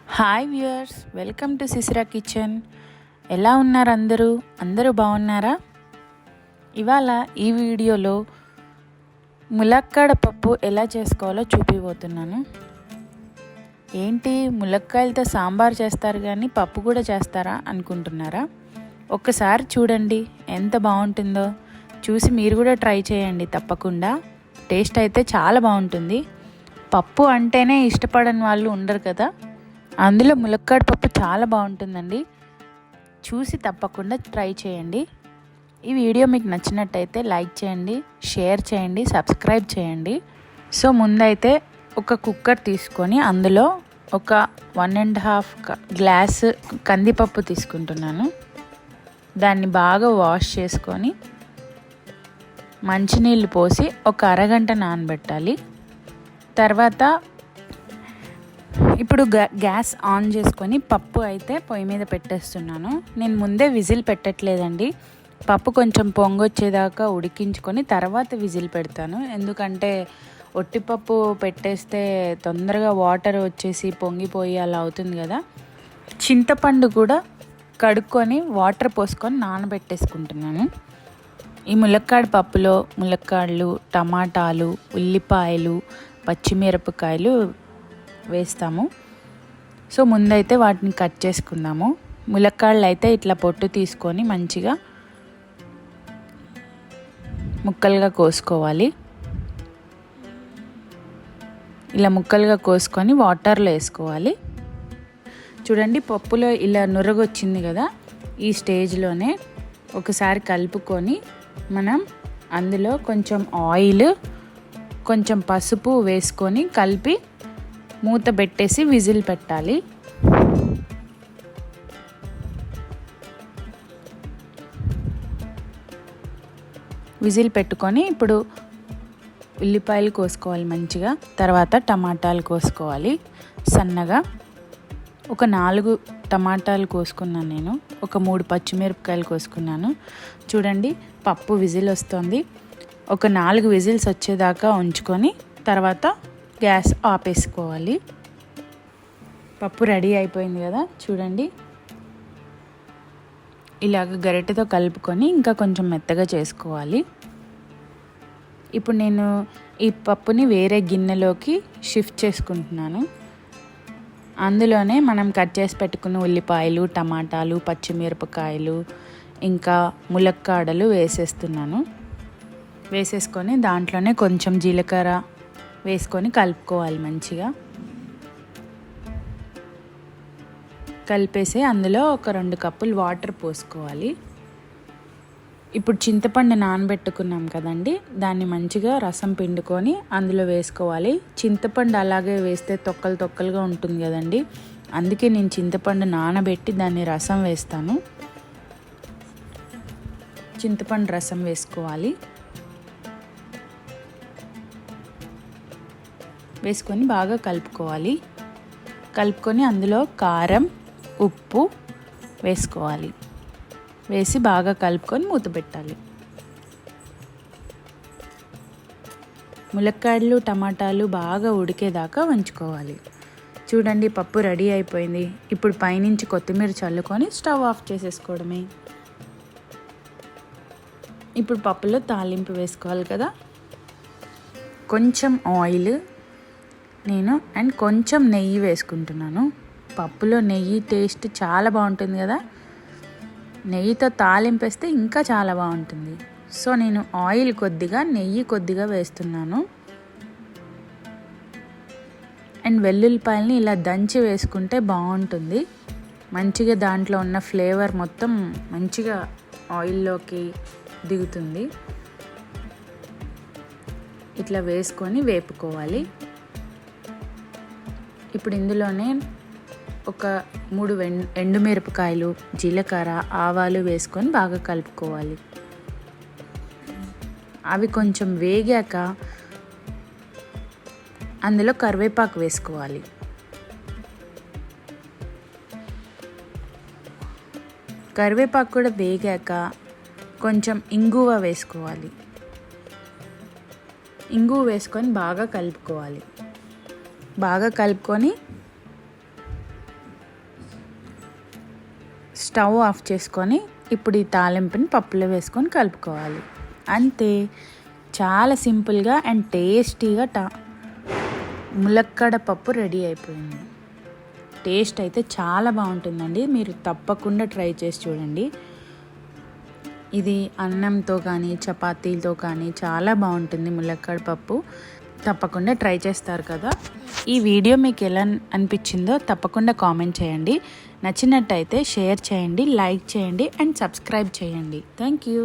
Hi viewers, welcome to సిసిరా kitchen. ఎలా ఉన్నారు అందరూ బాగున్నారా? ఇవాళ ఈ వీడియోలో ములక్కాడ పప్పు ఎలా చేసుకోవాలో చూపిపోతున్నాను. ఏంటి, ములక్కాయలతో సాంబార్ చేస్తారు కానీ పప్పు కూడా చేస్తారా అనుకుంటున్నారా? ఒక్కసారి చూడండి ఎంత బాగుంటుందో. చూసి మీరు కూడా ట్రై చేయండి తప్పకుండా. టేస్ట్ అయితే చాలా బాగుంటుంది. పప్పు అంటేనే ఇష్టపడని వాళ్ళు ఉండరు కదా, అందులో ములక్కాడ పప్పు చాలా బాగుంటుందండి. చూసి తప్పకుండా ట్రై చేయండి. ఈ వీడియో మీకు నచ్చినట్టయితే లైక్ చేయండి, షేర్ చేయండి, సబ్స్క్రైబ్ చేయండి. సో ముందైతే ఒక కుక్కర్ తీసుకొని అందులో ఒక 1.5 గ్లాసు కందిపప్పు తీసుకుంటున్నాను. దాన్ని బాగా వాష్ చేసుకొని మంచినీళ్ళు పోసి ఒక అరగంట నానబెట్టాలి. తర్వాత ఇప్పుడు గ్యాస్ ఆన్ చేసుకొని పప్పు అయితే పొయ్యి మీద పెట్టేస్తున్నాను. నేను ముందే విజిల్ పెట్టట్లేదండి. పప్పు కొంచెం పొంగొచ్చేదాకా ఉడికించుకొని తర్వాత విజిల్ పెడతాను. ఎందుకంటే ఒట్టిపప్పు పెట్టేస్తే తొందరగా వాటర్ వచ్చేసి పొంగిపోయి అలా అవుతుంది కదా. చింతపండు కూడా కడుక్కొని వాటర్ పోసుకొని నానబెట్టేసుకుంటున్నాను. ఈ ములక్కాడ పప్పులో ములక్కాడలు, టమాటాలు, ఉల్లిపాయలు, పచ్చిమిరపకాయలు వేస్తాము. సో ముందైతే వాటిని కట్ చేసుకుందాము. ములక్కాడలు అయితే ఇట్లా పొట్టు తీసుకొని మంచిగా ముక్కలుగా కోసుకోవాలి. ఇలా ముక్కలుగా కోసుకొని వాటర్లో వేసుకోవాలి. చూడండి, పప్పులో ఇలా నురగొచ్చింది కదా, ఈ స్టేజ్లోనే ఒకసారి కలుపుకొని మనం అందులో కొంచెం ఆయిల్, కొంచెం పసుపు వేసుకొని కలిపి మూత పెట్టేసి విజిల్ పెట్టాలి. విజిల్ పెట్టుకొని ఇప్పుడు ఉల్లిపాయలు కోసుకోవాలి మంచిగా. తర్వాత టమాటాలు కోసుకోవాలి సన్నగా. ఒక 4 టమాటాలు కోసుకున్నాను నేను. ఒక 3 పచ్చిమిరపకాయలు కోసుకున్నాను. చూడండి, పప్పు విజిల్ వస్తుంది. ఒక 4 విజిల్స్ వచ్చేదాకా ఉంచుకొని తర్వాత గ్యాస్ ఆపేసుకోవాలి. పప్పు రెడీ అయిపోయింది కదా, చూడండి. ఇలాగ గరిటెతో కలుపుకొని ఇంకా కొంచెం మెత్తగా చేసుకోవాలి. ఇప్పుడు నేను ఈ పప్పుని వేరే గిన్నెలోకి షిఫ్ట్ చేసుకుంటున్నాను. అందులోనే మనం కట్ చేసి పెట్టుకున్న ఉల్లిపాయలు, టమాటాలు, పచ్చిమిరపకాయలు, ఇంకా ములక్కాడలు వేసేస్తున్నాను. వేసేసుకొని దాంట్లోనే కొంచెం జీలకర్ర వేసుకొని కలుపుకోవాలి మంచిగా. కలిపేసి అందులో ఒక 2 కప్పులు వాటర్ పోసుకోవాలి. ఇప్పుడు చింతపండు నానబెట్టుకున్నాం కదండి, దాన్ని మంచిగా రసం పిండుకొని అందులో వేసుకోవాలి. చింతపండు అలాగే వేస్తే తొక్కలు తొక్కలుగా ఉంటుంది కదండి, అందుకే నేను చింతపండు నానబెట్టి దాన్ని రసం వేస్తాను. చింతపండు రసం వేసుకోవాలి. వేసుకొని బాగా కలుపుకోవాలి. కలుపుకొని అందులో కారం, ఉప్పు వేసుకోవాలి. వేసి బాగా కలుపుకొని మూత పెట్టాలి. ములక్కాడలు, టమాటాలు బాగా ఉడికేదాకా ఉంచుకోవాలి. చూడండి, పప్పు రెడీ అయిపోయింది. ఇప్పుడు పైనుంచి కొత్తిమీర చల్లుకొని స్టవ్ ఆఫ్ చేసేసుకోవడమే. ఇప్పుడు పప్పులో తాలింపు వేసుకోవాలి కదా. కొంచెం ఆయిల్ అండ్ కొంచెం నెయ్యి వేసుకుంటున్నాను. పప్పులో నెయ్యి టేస్ట్ చాలా బాగుంటుంది కదా. నెయ్యితో తాలింపేస్తే ఇంకా చాలా బాగుంటుంది. సో నేను ఆయిల్ కొద్దిగా, నెయ్యి కొద్దిగా వేస్తున్నాను. అండ్ వెల్లుల్లిపాయలని ఇలా దంచి వేసుకుంటే బాగుంటుంది. మంచిగా దాంట్లో ఉన్న ఫ్లేవర్ మొత్తం మంచిగా ఆయిల్లోకి దిగుతుంది. ఇట్లా వేసుకొని వేపుకోవాలి. ఇప్పుడు ఇందులోనే ఒక 3 ఎండుమిరపకాయలు, జీలకర్ర, ఆవాలు వేసుకొని బాగా కలుపుకోవాలి. అవి కొంచెం వేగాక అందులో కరివేపాకు వేసుకోవాలి. కరివేపాకు కూడా వేగాక కొంచెం ఇంగువ వేసుకోవాలి. ఇంగువ వేసుకొని బాగా కలుపుకోవాలి. బాగా కలుపుకొని స్టవ్ ఆఫ్ చేసుకొని ఇప్పుడు ఈ తాలింపుని పప్పులో వేసుకొని కలుపుకోవాలి. అంతే, చాలా సింపుల్గా అండ్ టేస్టీగా ములక్కాడ పప్పు రెడీ అయిపోయింది. టేస్ట్ అయితే చాలా బాగుంటుందండి, మీరు తప్పకుండా ట్రై చేసి చూడండి. ఇది అన్నంతో కానీ చపాతీలతో కానీ చాలా బాగుంటుంది ములక్కాడ పప్పు. తప్పకుండా ట్రై చేస్తారు కదా. ఈ వీడియో మీకు ఎలా అనిపించిందో తప్పకుండా కామెంట్ చేయండి. నచ్చినట్టయితే షేర్ చేయండి, లైక్ చేయండి అండ్ సబ్స్క్రైబ్ చేయండి. Thank you.